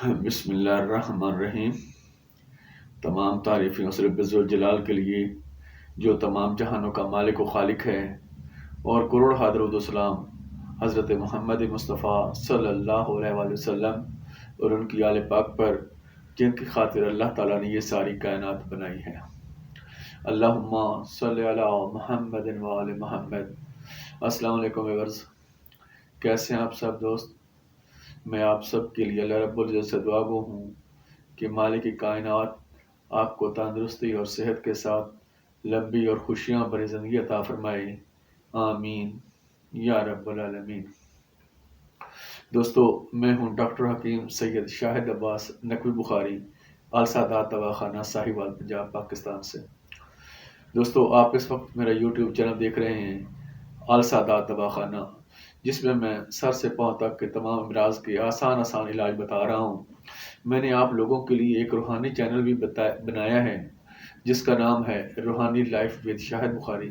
بسم اللہ الرحمن الرحیم۔ تمام تعریفیں اس رب ذوالجلال کے لیے جو تمام جہانوں کا مالک و خالق ہے، اور کروڑ حضرت وسلام حضرت محمد مصطفیٰ صلی اللہ علیہ وآلہ وسلم اور ان کی آل پاک پر، جن کی خاطر اللہ تعالیٰ نے یہ ساری کائنات بنائی ہے۔ اللہم صلی علی محمد وآل محمد۔ السلام علیکم ویورز، کیسے ہیں آپ سب دوست؟ میں آپ سب کے لیے اللہ رب العزت سے دعا گو ہوں کہ مالک کائنات آپ کو تندرستی اور صحت کے ساتھ لمبی اور خوشیاں بھری زندگی عطا فرمائے، آمین یا رب العالمین۔ دوستو، میں ہوں ڈاکٹر حکیم سید شاہد عباس نقوی بخاری، السادات دواخانہ ساہیوال، پنجاب، پاکستان سے۔ دوستو، آپ اس وقت میرا یوٹیوب چینل دیکھ رہے ہیں السادات دواخانہ، جس میں میں سر سے پاؤں تک کے تمام امراض کے آسان علاج بتا رہا ہوں۔ میں نے آپ لوگوں کے لیے ایک روحانی چینل بھی بنایا ہے جس کا نام ہے روحانی لائف ود شاہد بخاری۔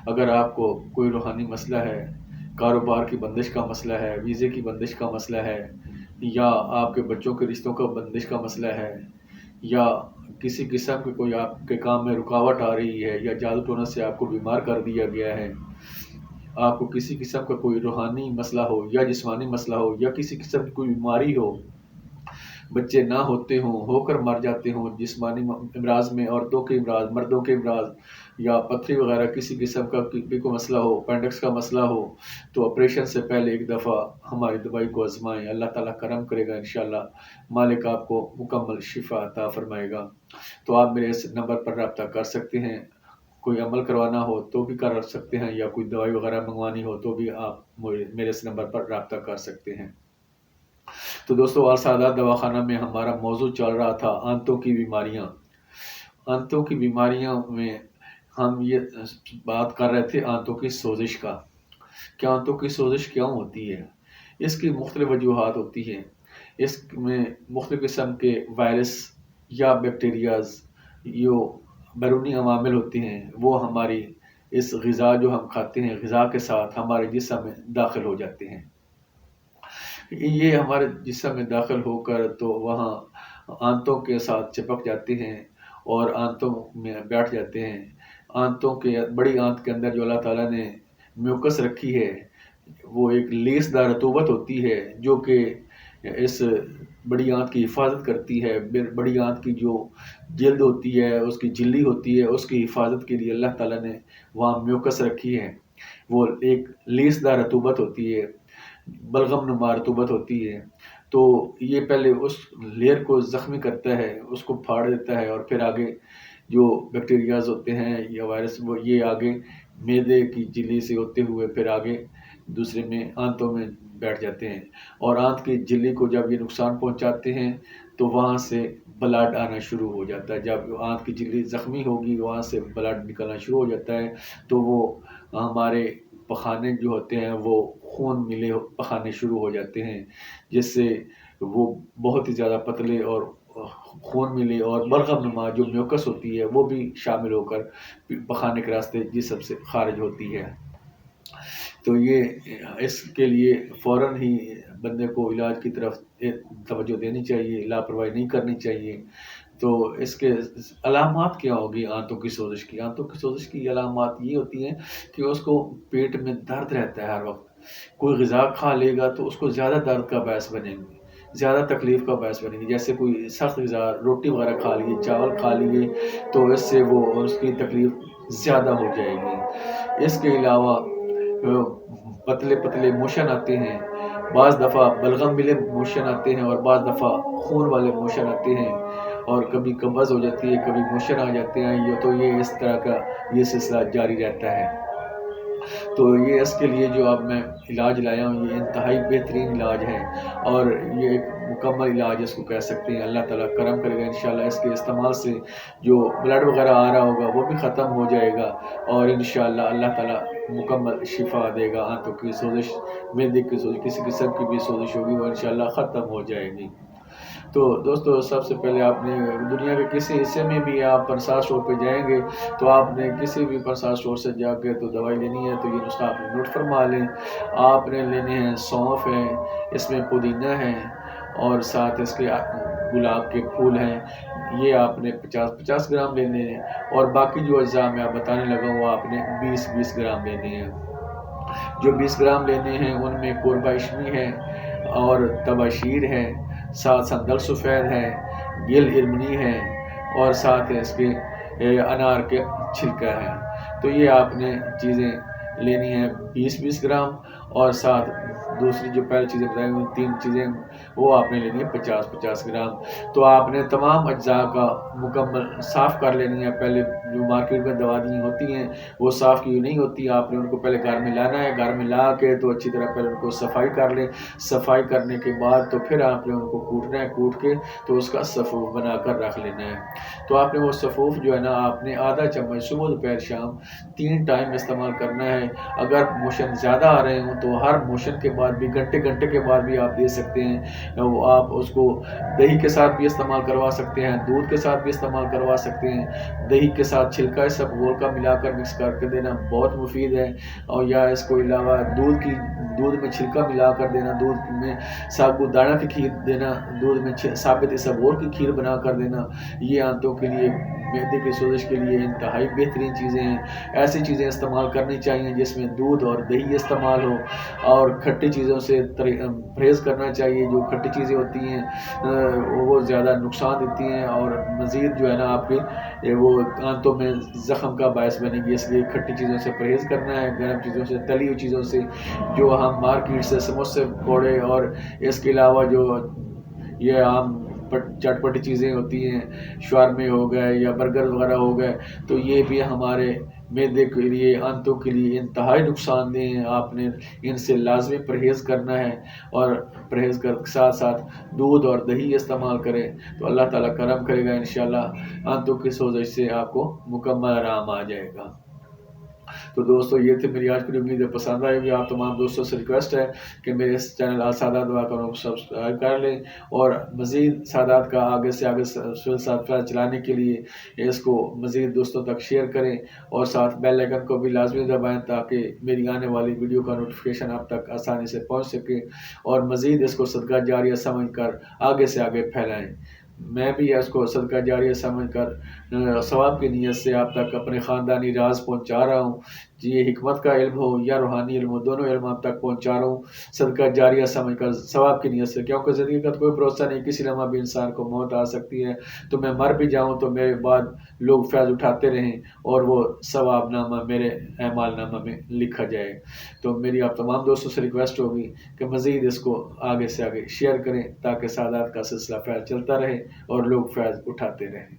اگر آپ کو کوئی روحانی مسئلہ ہے، کاروبار کی بندش کا مسئلہ ہے، ویزے کی بندش کا مسئلہ ہے، یا آپ کے بچوں کے رشتوں کا بندش کا مسئلہ ہے، یا کسی قسم کے کوئی آپ کے کام میں رکاوٹ آ رہی ہے، یا جادو ٹونا سے آپ کو بیمار کر دیا گیا ہے، آپ کو کسی قسم کا کوئی روحانی مسئلہ ہو یا جسمانی مسئلہ ہو، یا کسی قسم کی کوئی بیماری ہو، بچے نہ ہوتے ہوں، ہو کر مر جاتے ہوں، جسمانی امراض میں عورتوں کے امراض، مردوں کے امراض، یا پتھری وغیرہ کسی قسم کا بھی کوئی مسئلہ ہو، اپینڈکس کا مسئلہ ہو، تو آپریشن سے پہلے ایک دفعہ ہماری دوائی کو آزمائیں، اللہ تعالیٰ کرم کرے گا، انشاءاللہ مالک آپ کو مکمل شفا عطا فرمائے گا۔ تو آپ میرے اس نمبر پر رابطہ کر سکتے ہیں، کوئی عمل کروانا ہو تو بھی کر سکتے ہیں، یا کوئی دوائی وغیرہ منگوانی ہو تو بھی آپ میرے اس نمبر پر رابطہ کر سکتے ہیں۔ تو دوستو، السادات دواخانہ میں ہمارا موضوع چل رہا تھا آنتوں کی بیماریاں۔ آنتوں کی بیماریاں میں ہم یہ بات کر رہے تھے آنتوں کی سوزش کا، کہ آنتوں کی سوزش کیوں ہوتی ہے۔ اس کی مختلف وجوہات ہوتی ہیں۔ اس میں مختلف قسم کے وائرس یا بیکٹیریاز، جو بیرونی عوامل ہوتے ہیں، وہ ہماری اس غذا جو ہم کھاتے ہیں، غذا کے ساتھ ہمارے جسم میں داخل ہو جاتے ہیں۔ یہ ہمارے جسم میں داخل ہو کر تو وہاں آنتوں کے ساتھ چپک جاتے ہیں اور آنتوں میں بیٹھ جاتے ہیں۔ آنتوں کے بڑی آنت کے اندر جو اللہ تعالیٰ نے میوکس رکھی ہے، وہ ایک لیس دار رطوبت ہوتی ہے جو کہ اس بڑی آنت کی حفاظت کرتی ہے۔ بڑی آنت کی جو جلد ہوتی ہے، اس کی جھلی ہوتی ہے، اس کی حفاظت کے لیے اللہ تعالیٰ نے وہاں میوکس رکھی ہے۔ وہ ایک لیس دار رطوبت ہوتی ہے، بلغم نما رطوبت ہوتی ہے۔ تو یہ پہلے اس لیئر کو زخمی کرتا ہے، اس کو پھاڑ دیتا ہے، اور پھر آگے جو بیکٹیریاز ہوتے ہیں یا وائرس، وہ یہ آگے معدے کی جھلی سے ہوتے ہوئے پھر آگے دوسرے میں آنتوں میں بیٹھ جاتے ہیں، اور آنت کی جھلی کو جب یہ نقصان پہنچاتے ہیں تو وہاں سے بلڈ آنا شروع ہو جاتا ہے۔ جب آنت کی جھلی زخمی ہوگی، وہاں سے بلڈ نکلنا شروع ہو جاتا ہے، تو وہ ہمارے پخانے جو ہوتے ہیں وہ خون ملے پخانے شروع ہو جاتے ہیں، جس سے وہ بہت ہی زیادہ پتلے اور خون ملے اور بلغم نما جو میوکس ہوتی ہے وہ بھی شامل ہو کر پخانے کے راستے جسم سے خارج ہوتی ہے۔ تو یہ اس کے لیے فوراً ہی بندے کو علاج کی طرف توجہ دینی چاہیے، لاپرواہی نہیں کرنی چاہیے۔ تو اس کے علامات کیا ہوگی آنتوں کی سوزش کی؟ آنتوں کی سوزش کی علامات یہ ہوتی ہیں کہ اس کو پیٹ میں درد رہتا ہے ہر وقت۔ کوئی غذا کھا لے گا تو اس کو زیادہ درد کا باعث بنے گی، زیادہ تکلیف کا باعث بنے گی۔ جیسے کوئی سخت غذا، روٹی وغیرہ کھا لیے، چاول کھا لیے، تو اس سے وہ اس کی تکلیف زیادہ ہو جائے گی۔ اس کے علاوہ پتلے پتلے موشن آتے ہیں، بعض دفعہ بلغم ملے موشن آتے ہیں، اور بعض دفعہ خون والے موشن آتے ہیں، اور کبھی قبض ہو جاتی ہے، کبھی موشن آ جاتے ہیں، تو یہ اس طرح کا یہ سلسلہ جاری رہتا ہے۔ تو یہ اس کے لیے جو اب میں علاج لایا ہوں، یہ انتہائی بہترین علاج ہے، اور یہ ایک مکمل علاج اس کو کہہ سکتے ہیں۔ اللہ تعالیٰ کرم کرے گا انشاءاللہ، اس کے استعمال سے جو بلڈ وغیرہ آ رہا ہوگا وہ بھی ختم ہو جائے گا، اور انشاءاللہ اللہ تعالیٰ مکمل شفا دے گا۔ آنتوں کی سوزش، معدے کی سوزش، کسی قسم کی بھی سوزش ہوگی وہ انشاءاللہ ختم ہو جائے گی۔ تو دوستو، سب سے پہلے آپ نے دنیا کے کسی حصے میں بھی آپ پرساد اسٹور پہ جائیں گے تو آپ نے کسی بھی پرساد اسٹور سے جا کے تو دوائی لینی ہے تو یہ نسخہ آپ نے نوٹ فرما لیں۔ آپ نے لینے ہیں سونف ہے، اس میں پودینہ ہے، اور ساتھ اس کے گلاب کے پھول ہیں، یہ آپ نے 50 گرام لینے ہیں، اور باقی جو اجزاء میں آپ بتانے لگا ہوں وہ آپ نے 20 گرام لینے ہیں۔ جو 20 گرام لینے ہیں ان میں قربہ اشمی ہے اور تباشیر ہے، ساتھ سندل سفید ہے، گل ارمنی ہے، اور ساتھ اس کے انار کے چھلکا ہے۔ تو یہ آپ نے چیزیں لینی ہیں 20 گرام، اور ساتھ دوسری جو پہلی چیزیں بتائی ہوئی 3 چیزیں وہ آپ نے لینی ہے 50 گرام۔ تو آپ نے تمام اجزاء کا مکمل صاف کر لینی ہے۔ پہلے جو مارکیٹ میں دوائیں ہوتی ہیں وہ صاف کی نہیں ہوتی، آپ نے ان کو پہلے گھر میں لانا ہے، گھر میں لا کے تو اچھی طرح پہلے ان کو صفائی کر لیں، صفائی کرنے کے بعد تو پھر آپ نے ان کو کوٹنا ہے، کوٹ کے تو اس کا صفوف بنا کر رکھ لینا ہے۔ تو آپ نے وہ صفوف جو ہے نا آپ نے آدھا چمچ صبح دوپہر شام 3 ٹائم استعمال کرنا ہے۔ اگر موشن زیادہ آ رہے ہوں تو ہر موشن کے بعد بھی گھنٹے کے بعد بھی آپ دے سکتے ہیں۔ آپ اس کو دہی کے ساتھ بھی استعمال کروا سکتے ہیں، دودھ کے ساتھ بھی استعمال کروا سکتے ہیں۔ دہی کے ساتھ چھلکا اسبگول کا ملا کر مکس کر کے دینا بہت مفید ہے، اور یا اس کو علاوہ دودھ میں چھلکا ملا کر دینا، دودھ میں ثابت دانہ کی کھیر دینا، دودھ میں ثابت اسبگول کی کھیر بنا کر دینا، یہ آنتوں کے لیے، معدے کی سوزش کے لیے انتہائی بہترین چیزیں ہیں۔ ایسی چیزیں استعمال کرنی چاہیے جس میں دودھ اور دہی استعمال ہو، اور کھٹی چیزوں سے پرہیز کرنا چاہیے۔ جو کھٹی چیزیں ہوتی ہیں وہ زیادہ نقصان دیتی ہیں، اور مزید جو ہے نا آپ کے وہ آنتوں میں زخم کا باعث بنے گی، اس لیے کھٹی چیزوں سے پرہیز کرنا ہے، گرم چیزوں سے، تلی ہوئی چیزوں سے، جو ہم مارکیٹ سے سموسے پکوڑے اور اس کے علاوہ جو یہ عام چٹپٹی چیزیں ہوتی ہیں، شورمے ہو گئے یا برگر وغیرہ ہو گئے، تو یہ بھی ہمارے معدے کے لیے، آنتوں کے لیے انتہائی نقصان دہ ہیں۔ آپ نے ان سے لازمی پرہیز کرنا ہے، اور پرہیز کے ساتھ ساتھ دودھ اور دہی استعمال کریں تو اللہ تعالیٰ کرم کرے گا، انشاءاللہ آنتوں کی سوزش سے آپ کو مکمل آرام آ جائے گا۔ تو دوستو یہ تھی میری آج کی امید ہے پسند آئے گی۔ آپ تمام دوستوں سے ریکویسٹ ہے کہ میرے اس چینل سادات دعا کو سبسکرائب کر لیں، اور مزید سادات کا آگے سے آگے سلسلہ چلانے کے لیے اس کو مزید دوستوں تک شیئر کریں، اور ساتھ بیل آئیکن کو بھی لازمی دبائیں تاکہ میری آنے والی ویڈیو کا نوٹیفیکیشن آپ تک آسانی سے پہنچ سکے، اور مزید اس کو صدقہ جاریہ سمجھ کر آگے سے آگے پھیلائیں۔ میں بھی اس کو صدقہ جاریہ سمجھ کر ثواب کی نیت سے آپ تک اپنے خاندانی راز پہنچا رہا ہوں۔ یہ حکمت کا علم ہو یا روحانی علم ہو، دونوں علم آپ تک پہنچا رہا ہوں صدقہ جاریہ سمجھ کر، ثواب کی نیت سے، کیونکہ زندگی کا کوئی بھروسہ نہیں، کسی لمحہ بھی انسان کو موت آ سکتی ہے۔ تو میں مر بھی جاؤں تو میرے بعد لوگ فیض اٹھاتے رہیں، اور وہ ثواب نامہ میرے اعمال نامہ میں لکھا جائے۔ تو میری آپ تمام دوستوں سے ریکویسٹ ہوگی کہ مزید اس کو آگے سے آگے شیئر کریں تاکہ سادات کا سلسلہ فیض چلتا رہے اور لوگ فیض اٹھاتے رہیں۔